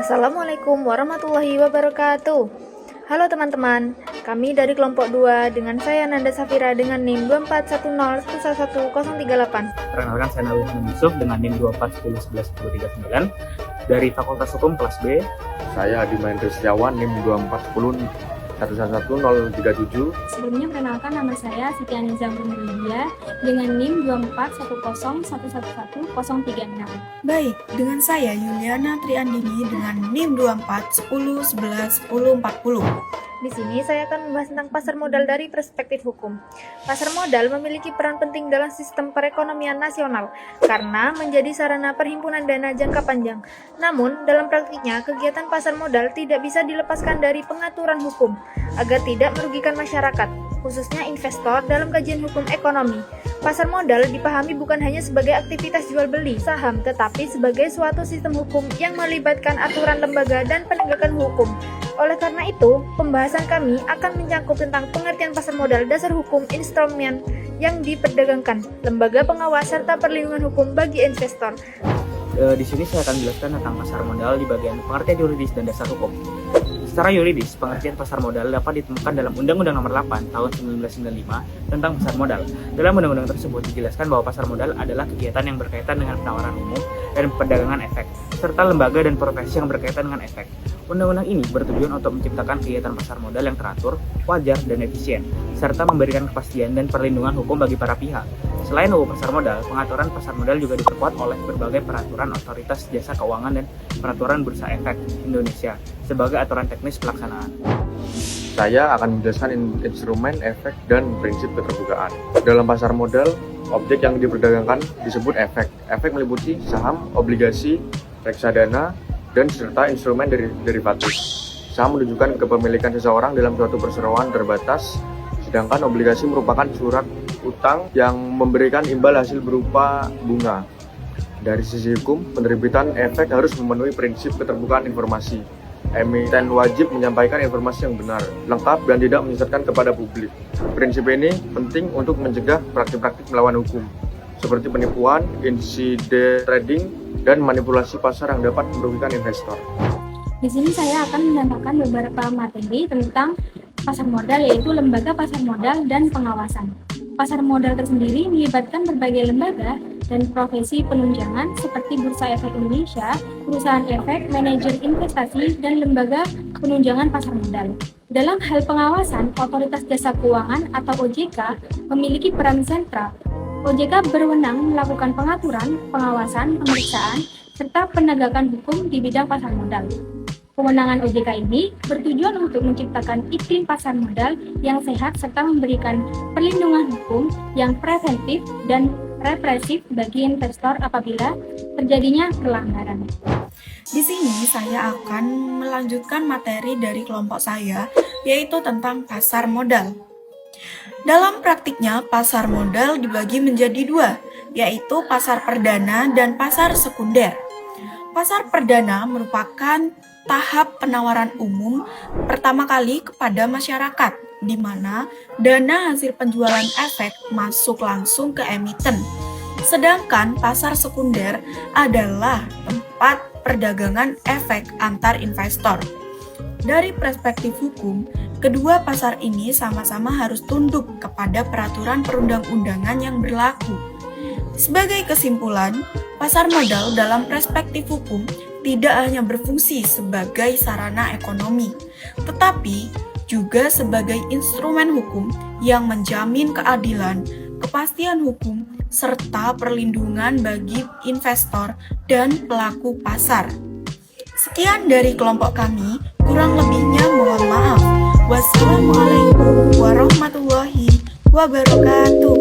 Assalamualaikum warahmatullahi wabarakatuh. Halo teman-teman, kami dari kelompok 2 dengan saya Nanda Safira dengan NIM 2410111038. Perkenalkan, saya Nabi Yusuf dengan NIM 2410111039 dari Fakultas Hukum kelas B. Saya Adi Mahendra Setiawan, NIM 2410111037. Sebelumnya perkenalkan, nama saya Siti Aniza Murnidia dengan NIM 2410111036. Baik, dengan saya Yuliana Triandini dengan NIM 2410111040. Di sini saya akan membahas tentang pasar modal dari perspektif hukum. Pasar modal memiliki peran penting dalam sistem perekonomian nasional karena menjadi sarana perhimpunan dana jangka panjang. Namun, dalam praktiknya, kegiatan pasar modal tidak bisa dilepaskan dari pengaturan hukum agar tidak merugikan masyarakat, khususnya investor dalam kajian hukum ekonomi. Pasar modal dipahami bukan hanya sebagai aktivitas jual beli saham, tetapi sebagai suatu sistem hukum yang melibatkan aturan lembaga dan penegakan hukum. Oleh karena itu, pembahasan kami akan mencangkup tentang pengertian pasar modal, dasar hukum, instrumen yang diperdagangkan, lembaga pengawas, serta perlindungan hukum bagi investor. Di sini saya akan menjelaskan tentang pasar modal di bagian pengertian yuridis dan dasar hukum. Secara yuridis, pengertian pasar modal dapat ditemukan dalam Undang-Undang Nomor 8 Tahun 1995 tentang pasar modal. Dalam undang-undang tersebut dijelaskan bahwa pasar modal adalah kegiatan yang berkaitan dengan penawaran umum dan perdagangan efek, serta lembaga dan profesi yang berkaitan dengan efek. Undang-undang ini bertujuan untuk menciptakan kegiatan pasar modal yang teratur, wajar, dan efisien, serta memberikan kepastian dan perlindungan hukum bagi para pihak. Selain UU Pasar Modal, pengaturan pasar modal juga diperkuat oleh berbagai peraturan otoritas jasa keuangan dan peraturan Bursa Efek Indonesia sebagai aturan teknis pelaksanaan. Saya akan menjelaskan instrumen, efek, dan prinsip keterbukaan. Dalam pasar modal, objek yang diperdagangkan disebut efek. Efek meliputi saham, obligasi, reksadana, dan serta instrumen derivatif. Saham menunjukkan kepemilikan seseorang dalam suatu perseroan terbatas, sedangkan obligasi merupakan surat utang yang memberikan imbal hasil berupa bunga. Dari sisi hukum, penerbitan efek harus memenuhi prinsip keterbukaan informasi. Emiten wajib menyampaikan informasi yang benar, lengkap, dan tidak menyesatkan kepada publik. Prinsip ini penting untuk mencegah praktik-praktik melawan hukum, seperti penipuan, insider trading, dan manipulasi pasar yang dapat merugikan investor. Di sini saya akan menambahkan beberapa materi tentang pasar modal, yaitu lembaga pasar modal dan pengawasan. Pasar modal tersendiri melibatkan berbagai lembaga dan profesi penunjangan seperti Bursa Efek Indonesia, perusahaan efek, manajer investasi, dan lembaga penunjangan pasar modal. Dalam hal pengawasan, Otoritas Jasa Keuangan atau OJK memiliki peran sentral. OJK berwenang melakukan pengaturan, pengawasan, pemeriksaan, serta penegakan hukum di bidang pasar modal. Kewenangan OJK ini bertujuan untuk menciptakan iklim pasar modal yang sehat serta memberikan perlindungan hukum yang preventif dan represif bagi investor apabila terjadinya pelanggaran. Di sini saya akan melanjutkan materi dari kelompok saya, yaitu tentang pasar modal. Dalam praktiknya, pasar modal dibagi menjadi dua, yaitu pasar perdana dan pasar sekunder. Pasar perdana merupakan tahap penawaran umum pertama kali kepada masyarakat, di mana dana hasil penjualan efek masuk langsung ke emiten. Sedangkan pasar sekunder adalah tempat perdagangan efek antar investor. Dari perspektif hukum, kedua pasar ini sama-sama harus tunduk kepada peraturan perundang-undangan yang berlaku. Sebagai kesimpulan, pasar modal dalam perspektif hukum tidak hanya berfungsi sebagai sarana ekonomi, tetapi juga sebagai instrumen hukum yang menjamin keadilan, kepastian hukum, serta perlindungan bagi investor dan pelaku pasar. Sekian dari kelompok kami, kurang lebihnya mohon maaf. Wassalamualaikum warahmatullahi wabarakatuh.